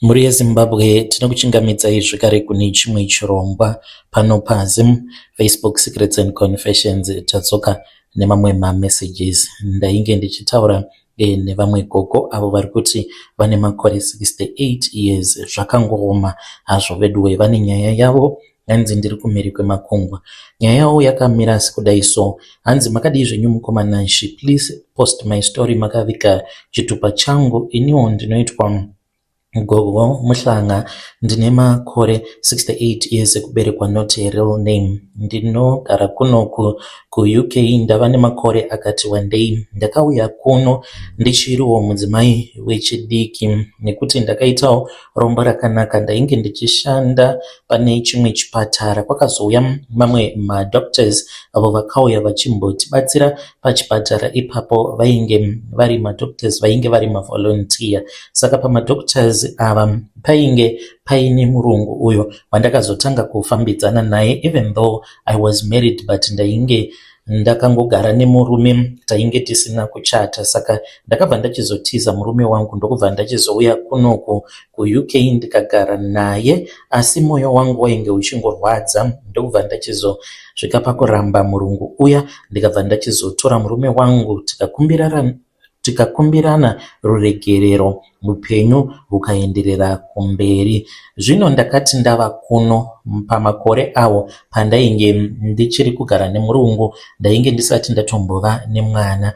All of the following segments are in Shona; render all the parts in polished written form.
Muri yeZimbabwe tinokuchingamidzai zvakare kune chimwe chirongwa pano paZim Facebook Secrets and Confessions. Tadzoka nemamwe mamessages ndainge ndichitaura nevamwe gogo avo vari kuti vane makore 68 years. Zvakangoroma hazvo veduwe, vane nyaya yavo hanzi ndiri kumhiri kwemakungwa. Nyaya yavo yakamira sekudai so: hanzi makadii zvenyu mukomana shi, please post my story makaviga chitupa changu. Iniwo ndinoitwa Gogo Muhlanga, ndine makore 68 years ekuberekwa, not a real name. Ndinogara kuno ku UK, ndava nemakore akati wandei. Ndakauya kuno ndichiriwo mudzimai wechidiki nekuti ndakaitawo rombo rakanaka. Ndainge ndichishanda pane chimwe chipatara. Kwakazouya mamwe madoctors avo vakauya vachimbotibatsira pachipatara ipapo. Vainge vari madoctors, vainge vari mavolunteer. Saka pamadoctors ava painge paine murungu uyo wandakazotanga kufambidzana naye, even though I was married, but ndainge ndakangogara nemurume tainge tisina kuchata. Saka ndakabva ndachizotiza murume wangu ndokubva ndachizouya kunoku ku UK ndikagara naye, asi moyo wangu wainge uchingorwadza. Ndokubva ndachizosvika pakuramba murungu uya, ndikabva ndachizotora murume wangu tikakumbirana ruregerero, upenyu hukaenderera kumberi. Zvino ndakati ndava kuno pamakore avo pandainge ndichiri kugara nemurungu, ndainge ndisati ndatombova nemwana.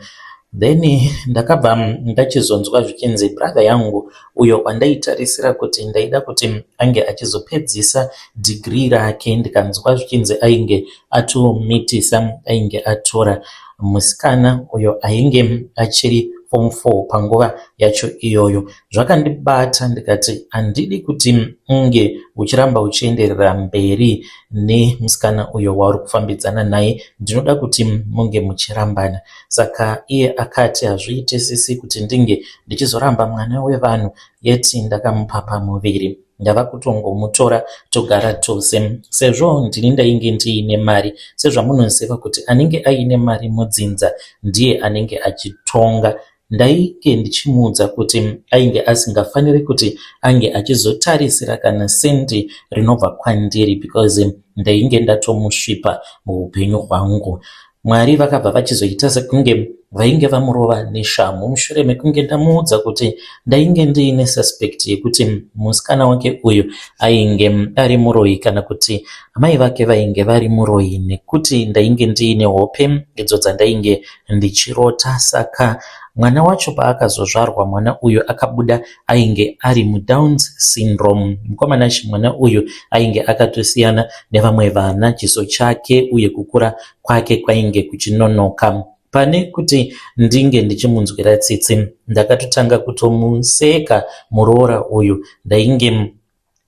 Then ndakabva ndachizonzwa zvichinzi brother yangu uyo wandaitarisira kuti ndaida kuti ange achizopedzisa degree rake, ndikanzwa zvichinzi ainge atomitisa, ainge atora musikana uyo ainge achiri form 4 panguva yacho iyoyo. Zvakandibata, ndikati handidi kuti unge uchiramba uchienderera mberi nemusikana uyo wauri kufambidzana naye, ndinoda kuti munge muchirambana. Saka iye akati hazviitesisi kuti ndinge ndichizoramba mwana wevanhu, yeti ndakamupa pamuviri. Ndava kutongomutora togara tose, sezvo ndini ndainge ndiine mari. Sezvamunoziva kuti anenge aine mari mudzinza ndiye anenge achitonga. Ndainge ndichimuudza kuti ainge asingafaniri kuti ange achizotarisira kana sendi rinobva kwandiri, because ndainge ndatomusvipa muupenyu hwangu. Mwari vakabva vachizoita sekunge vainge vamurova neshamhu mushure mekunge ndamuudza kuti ndainge ndiine suspect yekuti musikana wake uyu ainge ari muroyi, kana kuti amai vake vainge vari muroyi, nekuti ndainge ndiine hope idzo dzandainge ndichirota. Saka mwana wacho paakazozvarwa, mwana uyu akabuda ainge ari muDowns syndrome. Mukomana mwana uyu ainge akatosiyana nevamwe vana, chiso chake uye kukura kwake kwainge kuchinonoka. Pane kuti ndinge ndichimunzwira tsitsi, ndakatotanga kutomuseka muroora uyu. Ndainge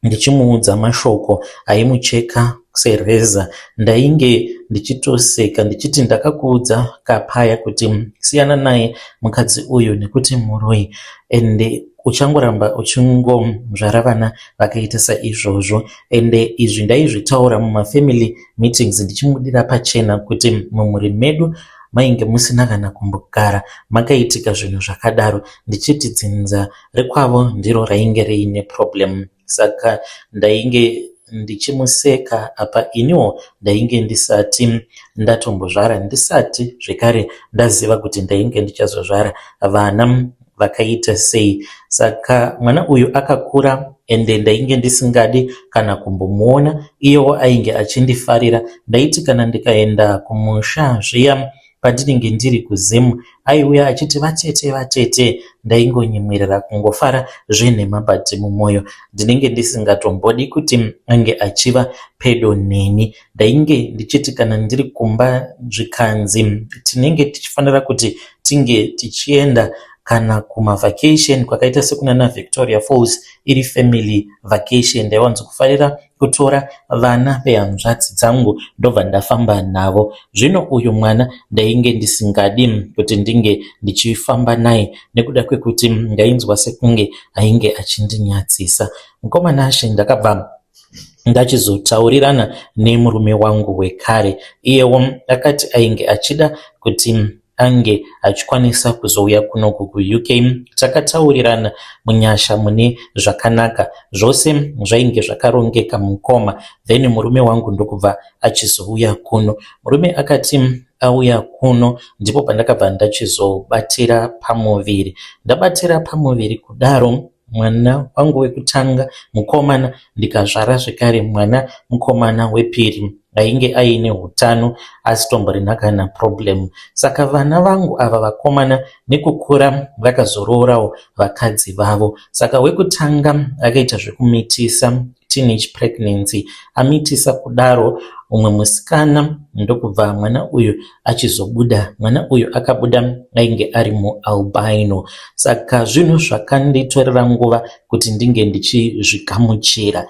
ndichimuudza mashoko aimucheka sereza. Ndainge ndichitoseka ndichiti, ndakakuudza kapaya kuti siyana naye mukadzi uyu nekuti muroyi, ende uchangoramba uchingomzvara vana vakaita saizvozvo. Ende izvi ndaizvitaura mumafamily meetings ndichimudira pachena kuti mumhuri medu mainge musina kana kumbogara makaitika zvinhu zvakadaro. Ndichiti dzinza rekwavo ndiro rainge riine problem. Saka ndainge ndichimuseka apa iniwo ndainge ndisati ndatombozvara, ndisati zvekare ndaziva kuti ndainge ndichazozvara vana vakaita sei. Saka mwana uyu akakura, ende ndainge ndisingadi kana kumbomuona. Iyewo ainge achindifarira. Ndaiti kana ndikaenda kumusha zviya pandinenge ndiri kuZim, aiuya achiti vatete vatete. Ndaingonyemwerera kungofara zvenhema, bhati mumwoyo ndinenge ndisingatombodi kuti ange achiva pedo neni. Ndainge ndichiti kana ndiri kumba zvikanzi tinenge tichifanira kuti tinge tichienda kana kumavhakation kwakaita sekunana Victoria Falls, iri family vacation, ndaiwanzokufarira kutora vana vehanzvadzi dzangu ndobva ndafamba navo. Zvino uyu mwana ndainge ndisingadi kuti ndinge ndichifamba naye nekuda kwekuti ndainzwa sekunge ainge achindinyatsisa. Mukomana Ashe ndakabva ndachizotaurirana nemurume wangu wekare. Iyewo akati ainge achida kuti ange achikwanisa kuzouya kunoku kuUK. Takataurirana munyasha mune zvakanaka, zvose zvainge zvakarongeka mukoma. Then murume wangu ndokubva achizouya kuno. Murume akati auya kuno ndipo pandakabva ndachizobatira pamuviri. Ndabatira pamuviri kudaro mwana wangu wekutanga mukomana, ndikazvara zvekare mwana mukomana wepiri. Ainge aine hutano asi tomborina kana problem. Saka vana vangu ava vakomana nekukura vakazororawo vakadzi vavo. Saka wekutanga akaita zvekumitisa, teenage pregnancy, amitisa kudaro umwe musikana, ndokubva mwana uyu achizobuda. Mwana uyu akabuda ainge ari mualbino. Saka zvinhu zvakanditorera nguva kuti ndinge ndichizvigamuchira.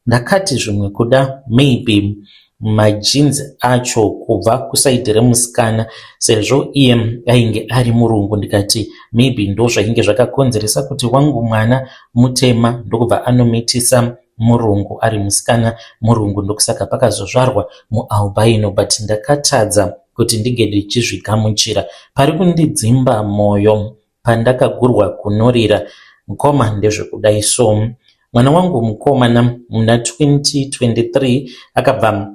Ndakati zvimwe kuda maybe majinzi acho kubva kusaidhi remusikana, sezvo iye ainge ari murungu. Ndikati maybe ndo zvainge zvakakonzeresa kuti wangu mwana mutema ndokubva anomitisa murungu ari musikana murungu, ndokusaka pakazozvarwa mualbino. But ndakatadza kuti ndinge ndichizvigamuchira. Pari kundidzimba mwoyo pandakagurwa kunorira mukoma ndezvekudai. So mwana wangu mukomana muna 2023 akabva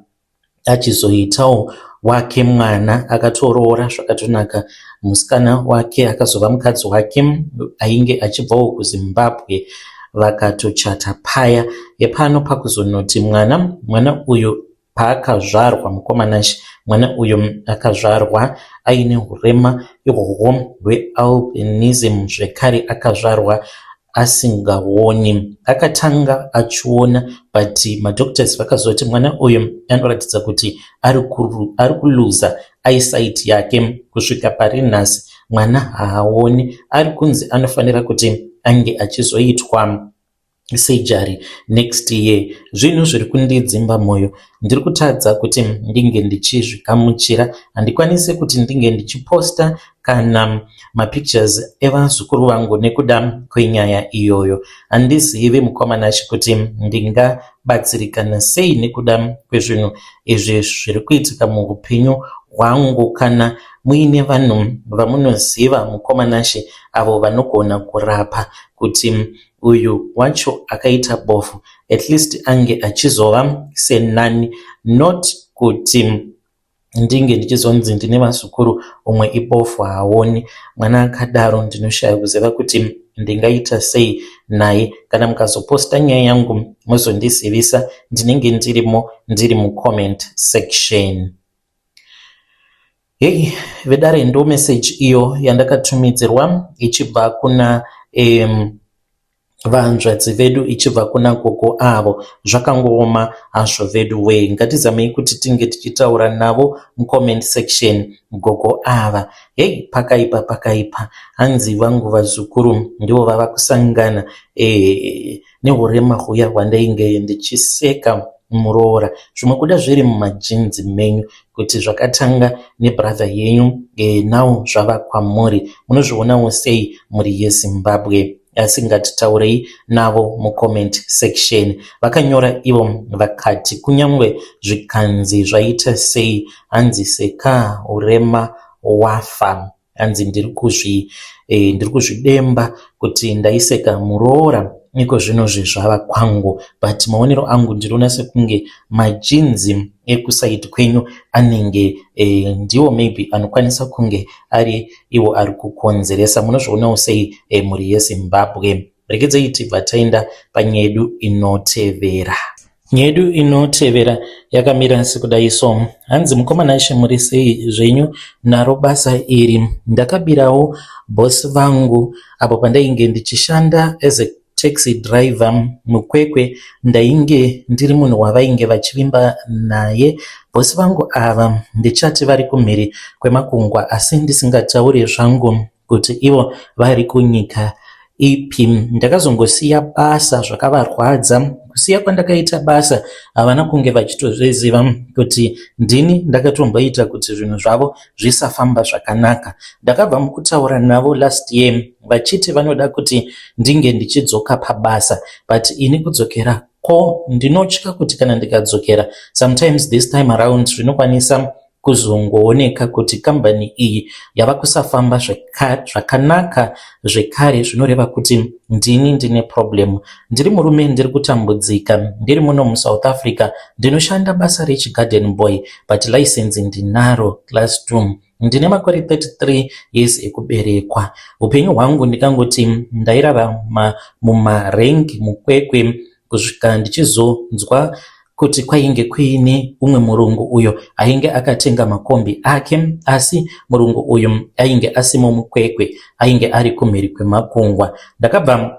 achizoitawo wake mwana, akatoroora zvakatonaka. Musikana wake akazova mukadzi wake ainge achibvawo kuZimbabwe, vakatochata paya. Yepano pakuzonoti mwana uyu paakazvarwa mukomanashi, mwana uyu akazvarwa aine hurema ihwohwo hwealbinism, zvekare akazvarwa asingaoni. Akatanga achiona but madoctors vakazoti mwana uyu anoratidza kuti ari kuluza eyesight yake. Kusvika pari nhasi mwana haaoni, ari kunzi anofanira kuti ange achizoitwa surgery next year. Zvinhu zviri kundidzimba mwoyo. Ndiri kutadza kuti ndinge ndichizvigamuchira. Handikwanisi kuti ndinge ndichiposta kana mapictures evazukuru vangu nekuda kwenyaya iyoyo. Handizivi mukomanashi kuti ndingabatsirikana sei nekuda kwezvinhu izvi zviri kuitika muupenyu hwangu. Kana muine vanhu vamunoziva mukomanashi avo vanogona kurapa kuti uyu wacho akaita bofu, at least ange achizova senani, not kuti ndinge ndichizonzi ndine vazukuru umwe ibofu haoni. Mwana akadaro ndinoshaya kuziva kuti ndingaita sei naye. Kana mukazoposta nyaya yangu muzondizivisa, ndinenge ndiri mucomment section. Hey, vedare ndo message iyo yandakatumidzirwa ichibva kuna vanzvadzi vedu, ichibva kuna gogo avo. Zvakangooma hazvo vedu we. Ngatizamei kuti tinge tichitaura navo mucomment section gogo ava. Hey, pakaipa. Hanzi vangu vazukuru ndivo vava kusangana nehurema huya hwandainge ndichiseka muroora. Zvimwe kuda zviri mumajinzi menyu kuti zvakatanga nebrother yenyu nawo zvava kwamuri. Munozvionawo sei muri yeZimbabwe? Asi ngatitaurei navo mucomment section. Vakanyora ivo vakati kunyangwe zvikanzi zvaita sei, hanzi seka urema wafa. Hanzi ndiri kuzvidemba kuti ndaiseka muroora niko zvino zvava kwangu. But maonero angu ndiriona sekunge majinzi ekusaidi kwenyu anenge ndiwo maybe anokwanisa kunge ari iwo ari kukonzeresa. Munozvionawo sei muri yeZimbabwe? Regedzei tibva taenda panyedu inotevera. Nyedu inotevera yakamira sekudai. So hanzi mukomanashi muri sei zvenyu naro basa iri? Ndakabirawo bosi vangu apo pandainge ndichishanda as a taxi driver mukwekwe. Ndainge ndiri munhu wavainge vachivimba naye. Bosi vangu ava ndichati vari kumhiri kwemakungwa, asi ndisingatauri zvangu kuti ivo vari kunyika ipi. Ndakazongosiya basa zvakavarwadza. Kusiya kwandakaita basa havana kunge vachitozviziva kuti ndini ndakatomboita kuti zvinhu zvavo zvisafamba zvakanaka. Ndakabva mukutaura navo last year vachiti vanoda kuti ndinge ndichidzoka pabasa, but ini kudzokera ko ndinotya kuti kana ndikadzokera sometimes this time around zvinokwanisa kuzongooneka kuti kambani iyi yava kusafamba zvakanaka zvekare, zvinoreva kuti ndini ndine problem. Ndiri murume ndiri kutambudzika, ndiri muno muSouth Africa, ndinoshanda basa rechigarden boy but license ndinaro class 2. Ndine makore 33 years ekuberekwa. Upenyu hwangu ndikangoti ndairarama mumarengi mukwekwe kusvika ndichizonzwa kuti kwainge kuine umwe murungu uyo ainge akatenga makombi ake, asi murungu uyu ainge asimo mukwekwe, ainge ari kumhiri kwemakungwa. Ndakabva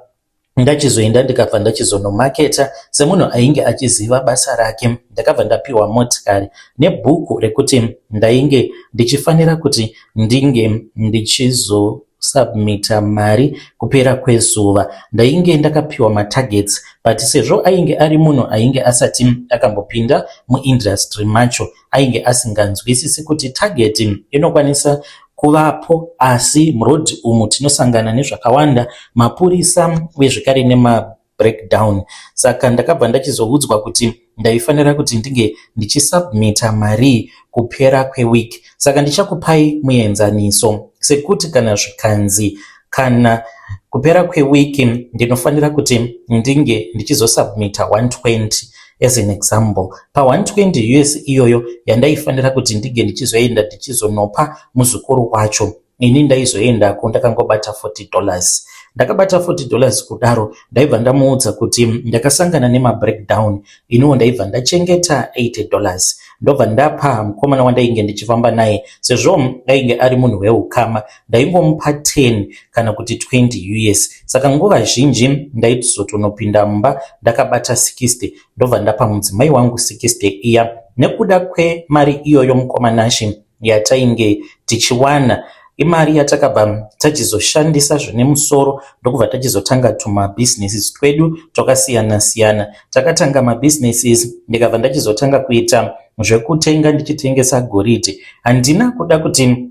ndachizoenda ndikabva ndachizonomaketa semunhu ainge achiziva basa rake. Ndakabva ndapiwa motikari nebhuku rekuti ndainge ndichifanira kuti ndinge ndichizosubmita mari kupera kwezuva. Ndainge ndakapiwa matargets, but sezvo ainge ari munhu ainge asati akambopinda muindustry macho, ainge asinganzwisisi kuti target inokwanisa kuvapo, asi murodhi umu tinosangana nezvakawanda, mapurisa uye zvekare nema-breakdown. Saka ndakabva ndachizoudzwa kuti ndaifanira kuti ndinge ndichisubmita mari kupera kwewiki. Saka ndichakupai muenzaniso sekuti kana zvikanzi kana kupera kwewiki ndinofanira kuti ndinge ndichizosubmita 120 as an example. Pa 120 US iyoyo yandaifanira kuti ndige ndichizoenda ndichizonopa muzukuru wacho, ini ndaizoendako ndakangobata $40. Ndakabata $40 kudaro, ndaibva ndamuudza kuti ndakasangana nema-breakdown, iniwo ndaibva ndachengeta $80. Ndobva ndapa mukomana wandainge ndichifamba naye, sezvo ainge ari munhu weukama, ndaingomupa 10 kana kuti 20 US. Saka nguva zhinji ndaizotonopinda mumba ndakabata 60, ndobva ndapa mudzimai wangu 60 iya. Nekuda kwemari iyoyo mukomanashi yatainge tichiwana, imari yatakabva tachizoshandisa zvine musoro ndokubva tachizotanga tumabusinesses twedu twakasiyana siyana. Takatanga mabusinesses, ndikabva ndachizotanga kuita zvekutenga ndichitengesa goridhe. Handina kuda kuti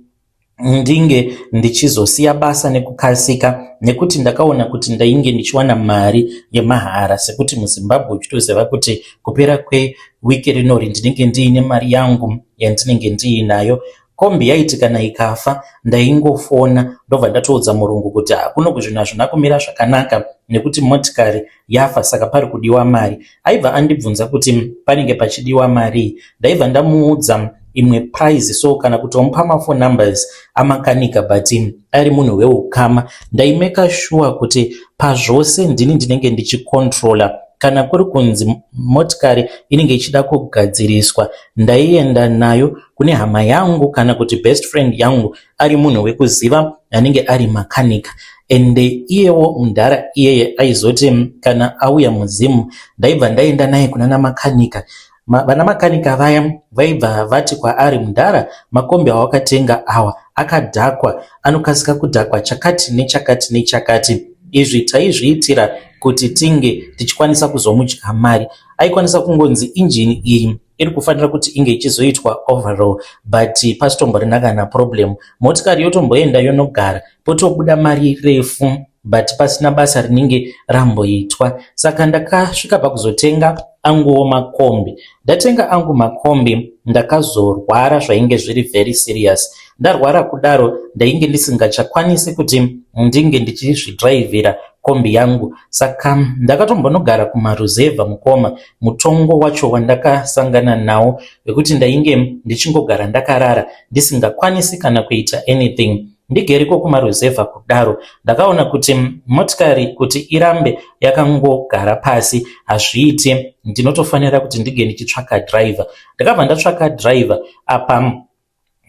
ndinge ndichizosiya basa nekukasika, nekuti ndakaona kuti ndainge ndichiwana mari yemahara, sekuti muZimbabwe uchitoziva kuti kupera kwewiki rinori ndinenge ndiine mari yangu yandinenge ndiinayo. Kombi yaiti kana ikafa ndaingofona, ndobva ndatoudza murungu kuti kuno kuzvinhu hazvina kumira zvakanaka nekuti motikari yafa, saka pari kudiwa mari. Aibva andibvunza kuti panenge pachidiwa mari, ndaibva ndamuudza imwe price, so kana kutomupa mafone numbers amakanika, but ari munhu weukama. Ndaimeka sure kuti pazvose ndini ndinenge ndichikontrola. Kana kuri kunzi motikari inenge ichida kugadziriswa, ndaienda nayo kune hama yangu kana kuti best friend yangu ari munhu wekuziva, anenge ari makanika. Ende iyewo mundara iyeye aizoti kana auya muzimu ndaibva ndaenda naye kuna makanika. Vana makanika vaya vaibva vati kwaari mundara, makombi awakatenga awa akadhakwa, anokasika kudhakwa chakati nechakati nechakati. Izvi taizviitira kuti tinge tichikwanisa kuzomudya mari. Aikwanisa kungonzi injini iyi iri kufanira kuti inge ichizoitwa overall, but pasitomborina kana problem. Motikari yotomboenda yonogara, potobuda mari refu, but pasina basa rinenge ramboitwa. Saka ndakasvika pakuzotenga anguwo makombi. Ndatenga angu makombi, ndakazorwara zvainge zviri very serious. Ndarwara kudaro ndainge ndisingachakwanisi kuti ndinge ndichizvidhiraivhira kombi yangu. Saka ndakatombonogara kumaruzevha mukoma. Mutongo wacho wandakasangana nawo wekuti ndainge ndichingogara ndakarara ndisingakwanisi kana kuita anything. Ndigeriko kumaruzevha kudaro, ndakaona kuti motikari kuti irambe yakangogara pasi hazviiti, ndinotofanira kuti ndige ndichitsvaka driver. Ndakabva ndatsvaka driver. Apa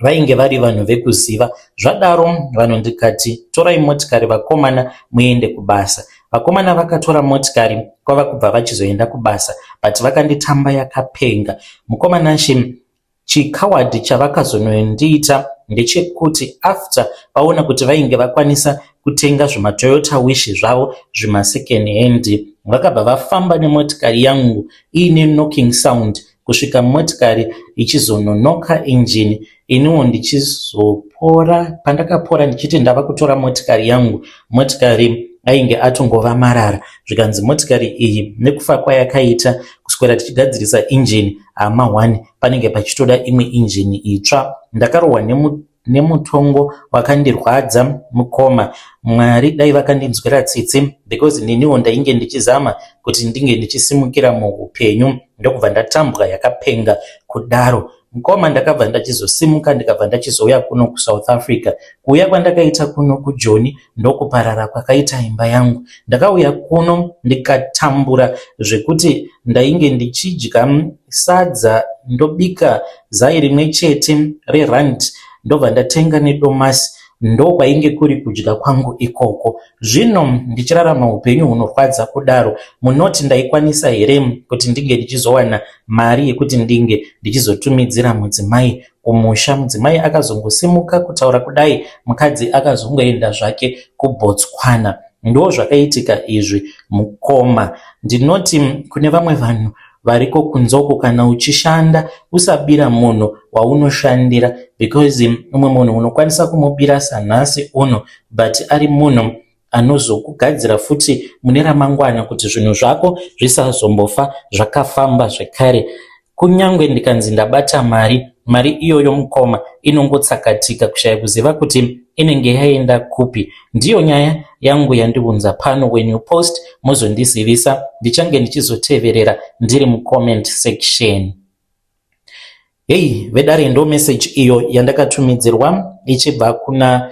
vainge vari vanhu vekuziva. Zvadaro vanhu ndikati torai motikari vakomana muende kubasa. Vakomana vakatora motikari kwava kubva vachizoenda kubasa, but vakanditamba yakapenga. Mukomanashi chikawadi chavakazonondiita ndechekuti after vaona kuti vainge vakwanisa kutenga zvimatoyota wishi zvavo zvima second hand, vakabva vafamba nemotikari yangu iine knocking sound kusvika motikari ichizononoka engine. Iniwo ndichizopora. Pandakapora ndichiti ndava kutora motikari yangu, motikari ainge atongova marara. Zvikanzi motikari iyi nekufa kwayakaita kuswera tichigadzirisa engine ama1 panenge pachitoda imwe injini itsva. Ndakarohwa nemutongo wakandirwadza mukoma. Mwari dai vakandinzwira tsitsi, because neniwo ndainge ndichizama kuti ndinge ndichisimukira muupenyu, ndokubva ndatambwa yakapenga kudaro. Mukoma ndakabva ndachizosimuka ndikabva ndachizouya kuno kuSouth Africa. Kuuya kwandakaita kuno kuJoni ndokuparara kwakaita imba yangu. Ndakauya kuno ndikatambura zvekuti ndainge ndichidya sadza ndobika zai rimwe chete rerand, ndobva ndatenga nedomasi, ndokwainge kuri kudya kwangu ikoko. Zvino ndichirarama upenyu hunorwadza kudaro. Munoti ndaikwanisa here kuti ndinge ndichizowana mari yekuti ndinge ndichizotumidzira mudzimai kumusha? Mudzimai akazongosimuka kutaura kudai, mukadzi akazongoenda zvake kuBotswana. Ndo zvakaitika izvi mukoma. Ndinoti kune vamwe vanhu variko kunzoko, kana uchishanda usabira munhu waunoshandira, because umwe munhu unokwanisa kumubira sanhasi uno, but ari munhu anozokugadzira futi mune ramangwana kuti zvinhu zvako zvisazombofa zvakafamba zvekare. Kunyangwe ndikanzi ndabata mari iyoyo mukoma inongotsakatika kushaya kuziva kuti inenge yaenda kupi. Ndiyo nyaya yangu yandiunza pano. When you post muzondizivisa, ndichange ndichizoteverera ndiri mucomment section. Hey, vedare ndo message iyo yandakatumidzirwa ichibva kuna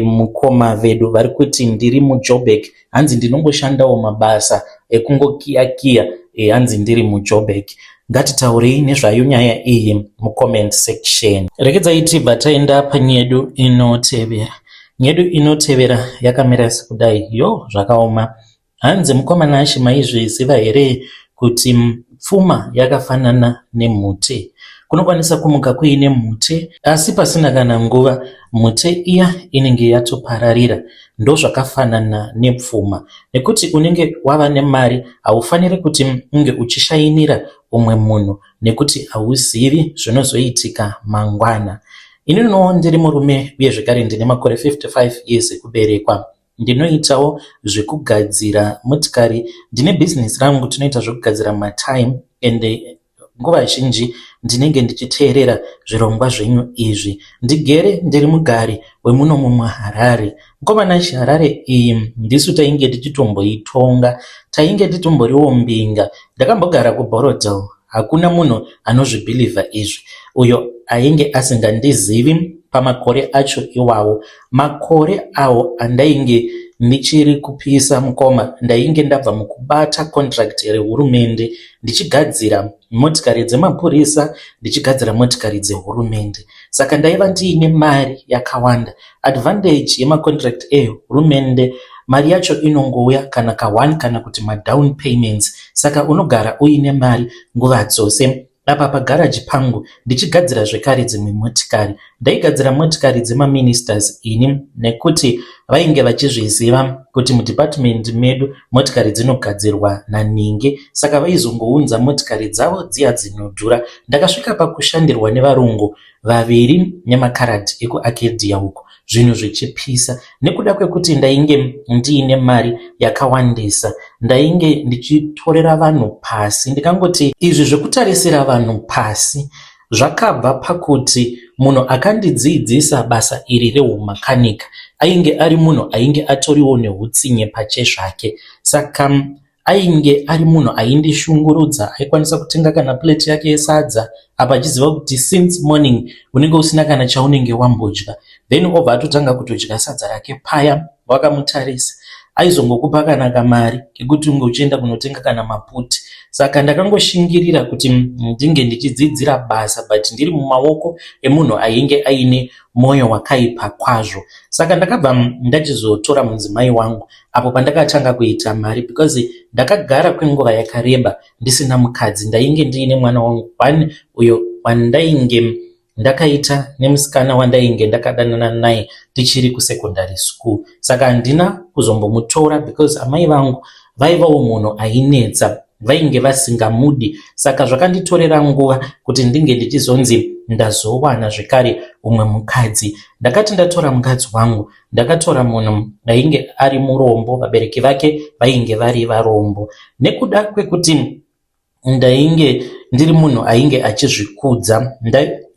mukoma vedu vari kuti ndiri muJoburg, hanzi ndinongoshandawo mabasa ekungokiya hanzi ndiri muJoburg. Ngatitaurei nezvayo nyaya iyi mucomment section. Rekedzai tibva taenda panyedu inotevera. Nyedu inotevera yakamira sekudai. Yo, zvakaoma. Hanzi mukomana Ashi, maizviziva here kuti pfuma yakafanana nemhute? Kunokwanisa kumuka kuine mhute, asi pasina kana nguva mhute iya inenge yatopararira. Ndo zvakafanana nepfuma, nekuti unenge wava nemari haufaniri kuti unge uchishayinira umwe munhu, nekuti hauzivi zvinozoitika mangwana. Inino ndiri murume uye zvekare ndine makore 55 years ekuberekwa. Ndinoitawo zvekugadzira motikari. Ndine business rangu tinoita zvekugadzira matime, ende nguva zhinji ndinenge ndichiteerera zvirongwa zvenyu izvi. Ndigere ndiri mugari wemuno muHarare. Mukomana Ashi, Harare iyi ndisu tainge tichitomboitonga, tainge titomboriwo mbinga. Ndakambogara kuBorodale, hakuna munhu anozvibhilivha izvi, uyo ainge asingandizivi pamakore acho iwawo. Makore awo andainge ndichiri kupisa mukoma, ndainge ndabva mukubata contract rehurumende ndichigadzira motikari dzemapurisa, ndichigadzira motikari dzehurumende. Saka ndaiva ndiine mari yakawanda. Advantage yemacontract ehurumende, mari yacho inongouya kana ka1 kana kuti madown payments. Saka unogara uine mari nguva dzose. Apa pagaraji pangu ndichigadzira zvekare dzimwe motikari. Ndaigadzira motikari dzemaministers ini, nekuti vainge vachizviziva kuti mudepartment medu motikari dzinogadzirwa naninge, saka vaizongounza motikari dzavo dziya dzinodhura. Ndakasvika pakushandirwa nevarungu vaviri nemakarati ekuAcadia uko, zvinhu zvichipisa. Nekuda kwekuti ndainge ndiine mari yakawandisa, ndainge ndichitorera vanhu pasi. Ndikangoti izvi zvekutarisira vanhu pasi zvakabva pakuti munhu akandidzidzisa basa iri rehumakanika ainge ari munhu ainge atoriwo nehutsinye pache zvake. Saka ainge ari munhu aindishungurudza, aikwanisa kutenga kana plate yake yesadza apa achiziva kuti since morning unenge usina kana chaunenge wambodya, then obva atotanga kutodya sadza rake paya wakamutarisa. Aizongokupa kana kamari kekuti unge uchienda kunotenga kana maputi. Saka ndakangoshingirira kuti ndinge ndichidzidzira basa, but ndiri mumaoko emunhu ainge aine moyo wakaipa kwazvo. Saka ndakabva ndachizotora mudzimai wangu apo pandakatanga kuita mari, because ndakagara kwenguva yakareba ndisina mukadzi. Ndainge ndiine mwana wangu 1 uyo wandainge ndakaita nemusikana wandainge ndakadanana naye tichiri kusekondary school. Saka handina kuzombomutora because amai vangu vaivawo munhu ainetsa, vainge vasingamudi. Saka zvakanditorera nguva kuti ndinge ndichizonzi ndazowana zvekare umwe mukadzi. Ndakati ndatora mukadzi wangu, ndakatora munhu ainge ari murombo, vabereki vake vainge vari varombo. Nekuda kwekuti ndainge ndiri munhu ainge achizvikudza,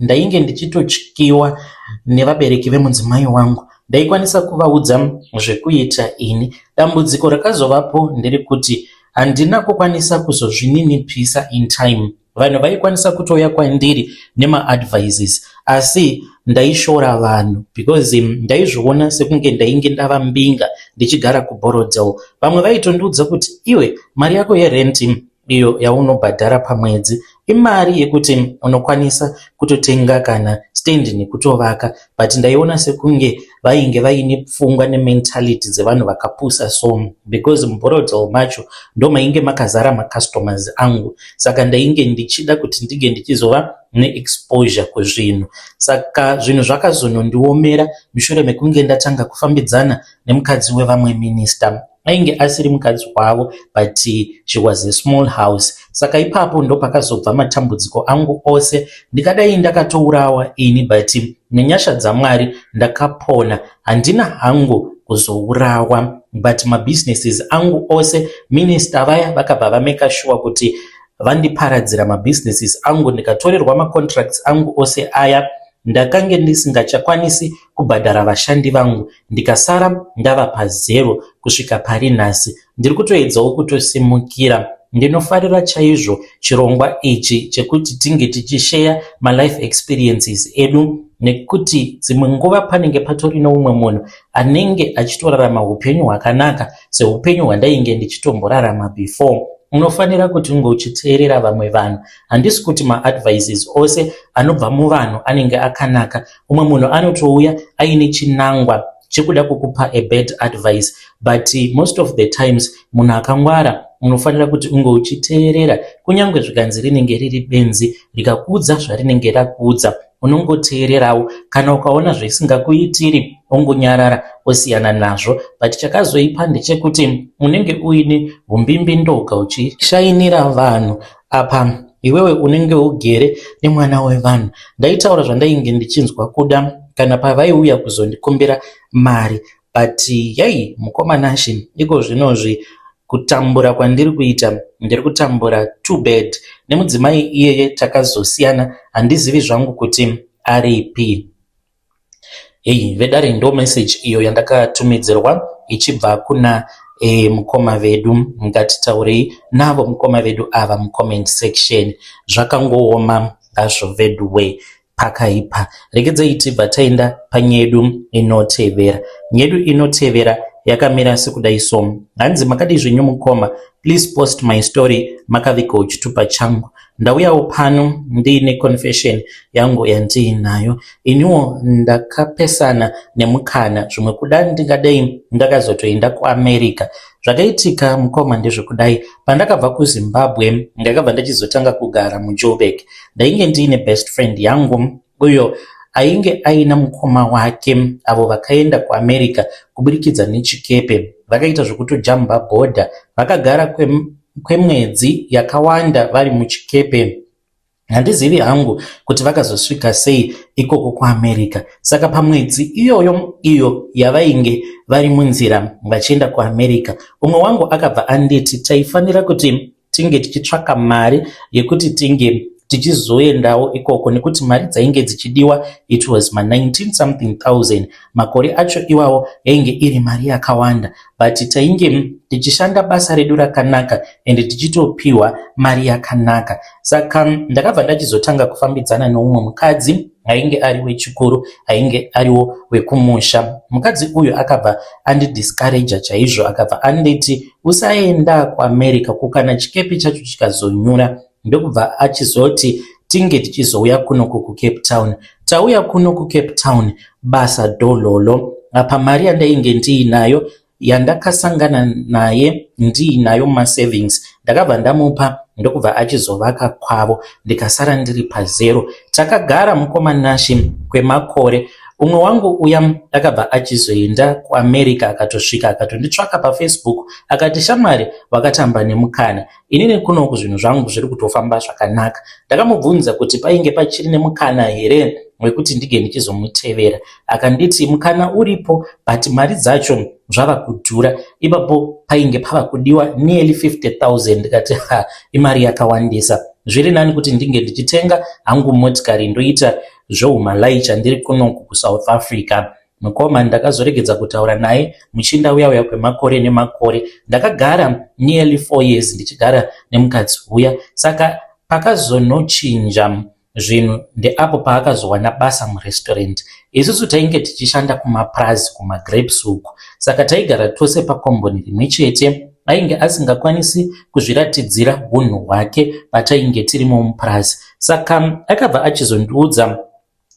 ndainge ndichitotyiwa nevabereki vemudzimai wangu. Ndaikwanisa kuvaudza zvekuita ini. Dambudziko rakazovapo ndiri kuti handina kukwanisa kuzozvininipisa in time. Vanhu vaikwanisa kutouya kwandiri nemaadvices, asi ndaishora vanhu because ndaizviona sekunge ndainge ndava mbinga ndichigara kuBorodale. Vamwe vaitondiudza kuti iwe mari yako yerenti iyo yaunobhadhara pamwedzi imari yekuti unokwanisa kutotenga kana stand nekutovaka, but ndaiona sekunge vainge vaine pfungwa nementality dzevanhu vakapusa so, because muBorodale macho ndomainge makazara macustomers angu, saka ndainge ndichida kuti ndige ndichizova neexposure kuzvinhu. Saka zvinhu zvakazonondiomera mushure mekunge ndatanga kufambidzana nemukadzi wevamwe minister. Ainge asiri mukadzi wavo, but she was a small house. Saka ipapo ndo pakazobva matambudziko angu ose. Ndikadai ndakatourawa ini, but nenyasha dzaMwari ndakapona. Handina hangu kuzourawa, but mabusinesses angu ose minister vaya vakabva vameka sure kuti vandiparadzira mabusinesses angu, ndikatorerwa macontracts angu ose aya. Ndakange ndisingachakwanisi kubhadhara vashandi vangu, ndikasara ndava pazero kusvika pari nhasi. Ndiri kutoedzawo kutosimukira. Ndinofarira chaizvo chirongwa ichi chekuti tinge tichishare life experiences edu, nekuti dzimwe nguva panenge patori neumwe munhu anenge achitorarama upenyu hwakanaka seupenyu hwandainge ndichitomborarama before. Unofanira kuti unge uchiteerera vamwe vanhu. Handisi kuti maadvices ose anobva muvanhu anenge akanaka. Umwe munhu anotouya aine chinangwa chekuda kukupa a bad advice, but most of the times munhu akangwara unofanira kuti unge uchiteerera, kunyange zvikanzi rinenge riri benzi rikakuudza zvarinenge rakuudza, unongoteererawo. Kana ukaona zvisingakuitiri ungonyarara osiyana nazvo, but chakazoipa ndechekuti unenge uine umbimbi ndoga uchishainira vanhu. Apa iwewe unenge ugere nemwana wevanhu. Ndaitaura zvandainge ndichinzwa kuda kana pavaiuya kuzondikumbira mari, but yai mukomanashi iko zvinozvi kutambura kwandiri kuita, ndiri kutambura too bad. Nemudzimai iyeye takazosiyana, handizivi zvangu kuti aripi. Vedare ndo message iyo yandakatumidzirwa ichibva kuna mukoma vedu. Ngatitaurei navo mukoma vedu ava mucomment section. Zvakangooma azvo veduwe pakaipa. Regedzai tibva taenda panyedu inotevera. Nyedu inotevera yakamira sekudai so. Hanzi makadi zvinyu mukoma, please post my story makavika uchitupa changu. Ndauyawo pano ndiine confession yangu yandiinayo. Iniwo ndakapesana nemukana zvimwe kuda ndingadai ndakazotoenda kuAmerica. Zvakaitika mukoma ndezvekudai, pandakabva kuZimbabwe ndakabva ndachizotanga kugara muJoburg. Ndainge ndiine best friend yangu uyo ainge aina mukoma wake avo vakaenda kuAmerica kuburikidza nechikepe. Vakaita zvokutojamba border, vakagara kwemwedzi yakawanda vari muchikepe. Handizivi hangu kuti vakazosvika sei ikoko kuAmerica. Saka pamwedzi iyo yavainge vari munzira vachienda kuAmerica, umwe wangu akabva anditi taifanira kuti tinge tichitsvaka mari yekuti tinge tichizoendawo ikoko, nekuti mari dzainge dzichidiwa it was ma 19 something thousand. Makore acho iwawo yainge iri mari yakawanda, but tainge tichishanda basa redu rakanaka ende tichitopiwa mari yakanaka. Saka ndakabva ndachizotanga kufambidzana neumwe mukadzi ainge ari wechikuru, ainge ariwo wekumusha. Mukadzi uyu akabva andidiscourage chaizvo, akabva anditi usaenda kuAmerica kukana chikepe chacho chikazonyura. Ndokubva achizoti tinge tichizouya kuno kuCape Town. Tauya kuno kuCape Town, basa dololo. Apa mari yandainge ndiinayo yandakasangana naye ndiinayo savings ndakabva ndamupa. Ndokubva achizovaka kwavo, ndikasara ndiri pazero. Takagara mukomanashi kwemakore. Umwe wangu uya akabva achizoenda kuAmerica, akatosvika akatonditsvaka paFacebook akati shamwari wakatamba nemukana. Inini kunoku zvinhu zvangu zviri kutofamba zvakanaka. Ndakamubvunza kuti painge pachiri nemukana here wekuti ndige ndichizomutevera. Akanditi mukana uripo, but mari dzacho zvava kudhura. Ipapo painge pava kudiwa nearly 50,000. Ndikati imari yakawandisa, zviri nani kuti ndinge ndichitenga hangu motikari ndoita zvohumalai chandiri kunoku kuSouth Africa. Mukoma ndakazoregedza kutaura naye muchinda uya kwemakore nemakore. Ndakagara nearly 4 years ndichigara nemukadzi uya, saka pakazonochinja zvinhu ndeapo paakazowana basa murestaurant. Isusu tainge tichishanda kumaprazi kumagrapes uku, saka taigara tose pakomboni rimwe chete. Ainge asingakwanisi kuzviratidzira unhu hwake patainge tirimo muprazi, saka akabva achizondiudza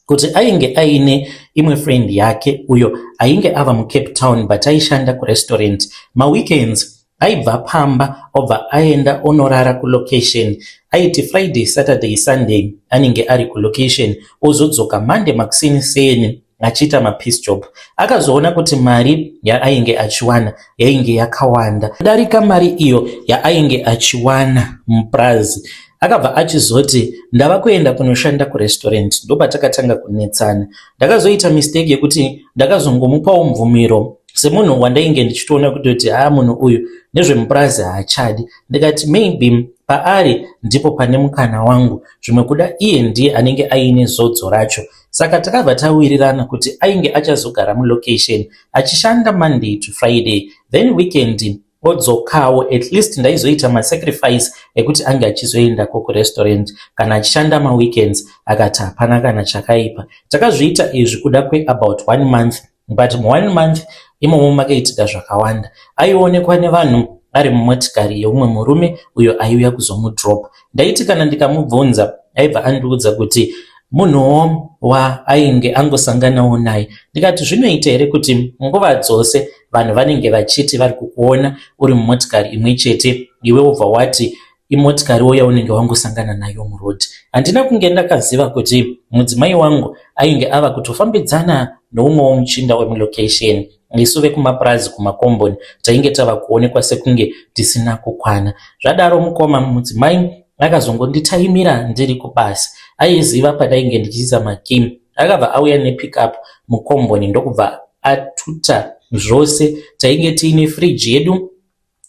kuti ainge aine imwe friend yake uyo ainge ava muCape Town but aishanda kurestaurant. Maweekends aibva pamba obva aenda onorara kulocation, aiti Friday, Saturday, Sunday anenge ari kulocation, ozodzoka Monday makusiniseni achiita mapiece job. Akazoona kuti mari yaainge achiwana yainge yakawanda kudarika mari iyo yaainge achiwana muprazi. Akabva achizoti ndava kuenda kunoshanda kurestaurant, ndopatakatanga kunetsana. Ndakazoita mistake yekuti ndakazongomupawo mvumiro semunhu wandainge ndichitoona kuti munhu uyu nezvemupurazi haachadi. Ndikati maybe paari ndipo pane mukana wangu, zvimwe kuda iye ndiye anenge aine zodzo racho. Saka takabva tawirirana kuti ainge achazogara mulocation achishanda Monday to Friday, then weekend odzokawo. At least ndaizoita masacrifice ekuti ange achizoendako kurestaurant kana achishanda maweekends. Akati hapana kana chakaipa. Takazviita izvi kuda about 1 month, but mu1 month imomo makaitika zvakawanda. Aionekwa nevanhu ari mumotikari yeumwe murume uyo aiuya kuzomudrop. Ndaiti kana ndikamubvunza aibva andiudza kuti munhuwo waainge angosanganawo naye. Ndikati zvinoita here kuti nguva dzose vanhu vanenge vachiti vari kukuona uri mumotikari imwe chete, iwe ubva wati imotikari uya unenge wangosangana nayo muroad? Handina kunge ndakaziva kuti mudzimai wangu ainge ava kutofambidzana noumwewo muchinda wemulocation. Isu vekumapurazi kumakomboni tainge tava kuonekwa sekunge tisina kukwana. Zvadaro mukoma mudzimai akazongonditaimira ndiri kubasa. Aiziva padainge ndichiisa magame. Akabva auya nepickup mukomboni ndokubva atuta zvose. Tainge tiine fridge yedu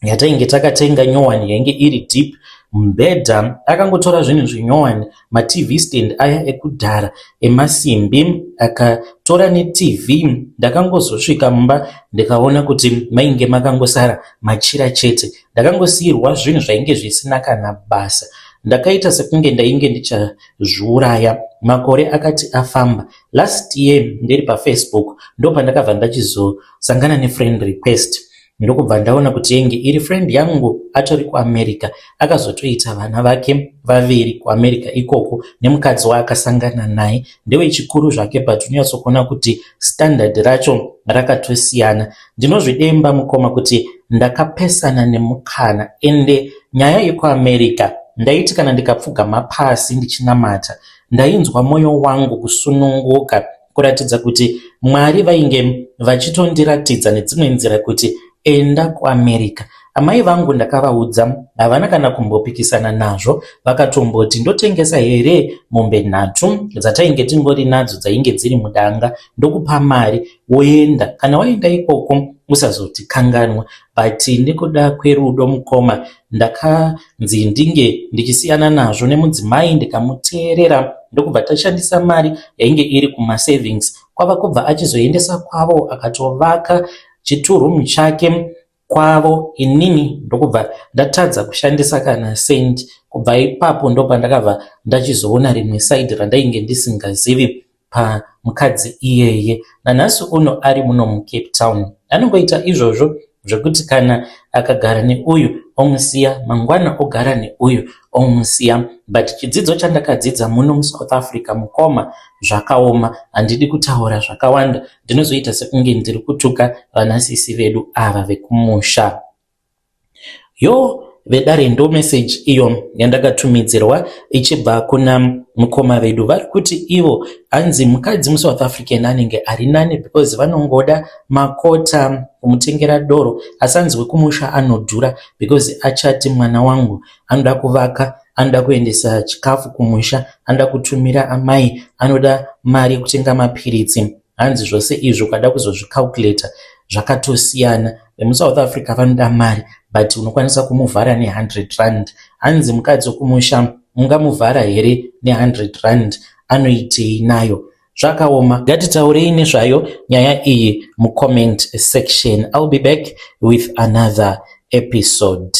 yatainge takatenga nyowani yainge iri deep. Mubhedha akangotora zvinhu zvinyowani, maTV stand aya ekudhara emasimbi, akatora neTV. Ndakangozosvika mumba ndikaona kuti mainge makangosara machira chete. Ndakangosiyirwa zvinhu zvainge zvisina kana basa. Ndakaita sekunge ndainge ndichazviuraya. Makore akati afamba. Last year ndiri paFacebook ndopandakabva ndachizosangana nefriend request. Ndokubva ndaona kuti yenge iri friend yangu atori kuAmerica, akazotoita vana vake vaviri kuAmerica ikoko nemukadzi waakasangana naye. Ndewe chikuru zvake, but unyatsokuona kuti standard racho rakatosiyana. Ndinozvidemba mukoma kuti ndakapesana nemukana, ende nyaya yekuAmerica ndaiti kana ndikapfuga mapasi ndichinamata ndainzwa mwoyo wangu kusununguka, kuratidza kuti Mwari vainge vachitondiratidza nedzimwe nzira kuti enda kuAmerica. Amai vangu ndakavaudza havana kana kumbopikisana nazvo, vakatomboti ndotengesa here mombe 3 dzatainge tingori nadzo dzainge dziri mudanga, ndokupa mari woenda, kana waenda ikoko usazotikanganwa. But ndikuda kwerudo mukoma ndakanzi ndinge ndichisiyana nazvo nemudzimai ndikamuteerera. Ndokubva tashandisa mari yainge iri kumasavings kwava kubva achizoendesa kwavo, akatovaka chiturumu chake kwavo. Inini ndokubva ndatadza kushandisa kana send. Kubva ipapo ndopandakabva ndachizoona rimwe side randainge ndisingazivi pamukadzi iyeye. Nanhasi uno ari muno muCape Town. Anongoita izvozvo zvekuti kana akagara neuyu omusiya, mangwana ogara neuyu omusiya. But chidzidzo chandakadzidza muno muSouth Africa mukoma zvakaoma. Handidi kutaura zvakawanda, ndinozoita sekunge ndiri kutuka vanasisi vedu ava vekumusha. Vedare ndo message iyo yandakatumidzirwa ichibva kuna mukoma vedu. Vari kuti ivo hanzi mukadzi muSouth African anenge ari nane because vanongoda makota kumutengera doro, asanzi wekumusha anodhura because achati mwana wangu anoda kuvaka, anoda kuendesa chikafu kumusha, anoda kutumira amai, anoda mari kutenga mapiritsi. Hanzi zvose izvo kada kuzozvicalculata zvakatosiyana. VemuSouth Africa vanoda mari, but unokwanisa kumuvhara ne100 rand. Hanzi mukadzi wekumusha ungamuvhara here ne100 rand? Anoitei nayo? Zvakaoma. Ngatitaurei nezvayo nyaya iyi mucomment section. I'll be back with another episode.